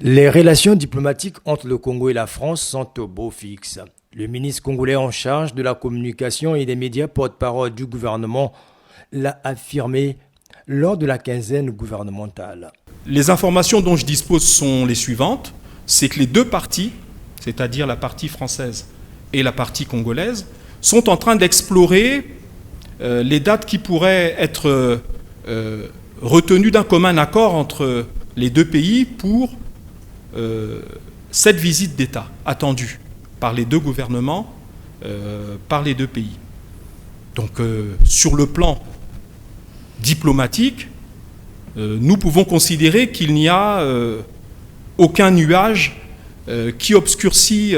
Les relations diplomatiques entre le Congo et la France sont au beau fixe. Le ministre congolais en charge de la communication et des médias, porte-parole du gouvernement, l'a affirmé lors de la quinzaine gouvernementale. Les informations dont je dispose sont les suivantes. C'est que les deux parties, c'est-à-dire la partie française et la partie congolaise, sont en train d'explorer les dates qui pourraient être retenues d'un commun accord entre les deux pays pour cette visite d'État attendue par les deux gouvernements, par les deux pays. Donc sur le plan diplomatique, nous pouvons considérer qu'il n'y a aucun nuage qui obscurcit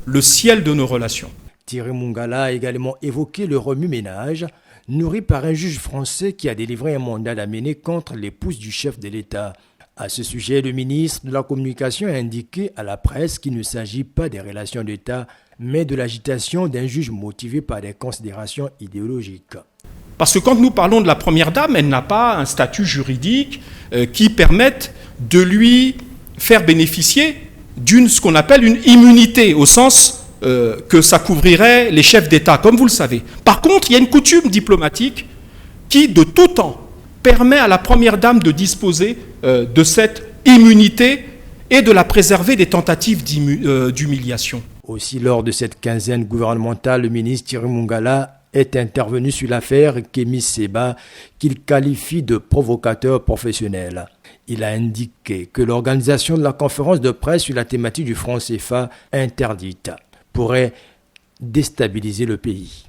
le ciel de nos relations. Thierry Mungala a également évoqué le remue-ménage nourri par un juge français qui a délivré un mandat d'amener contre l'épouse du chef de l'État. À ce sujet, le ministre de la Communication a indiqué à la presse qu'il ne s'agit pas des relations d'État, mais de l'agitation d'un juge motivé par des considérations idéologiques. Parce que quand nous parlons de la Première Dame, elle n'a pas un statut juridique qui permette de lui faire bénéficier d'une ce qu'on appelle une immunité, au sens que ça couvrirait les chefs d'État, comme vous le savez. Par contre, il y a une coutume diplomatique qui, de tout temps, permet à la Première Dame de disposer de cette immunité et de la préserver des tentatives d'humiliation. Aussi, lors de cette quinzaine gouvernementale, le ministre Thierry Mungala est intervenu sur l'affaire Kémy Séba, qu'il qualifie de provocateur professionnel. Il a indiqué que l'organisation de la conférence de presse sur la thématique du franc CFA interdite pourrait déstabiliser le pays.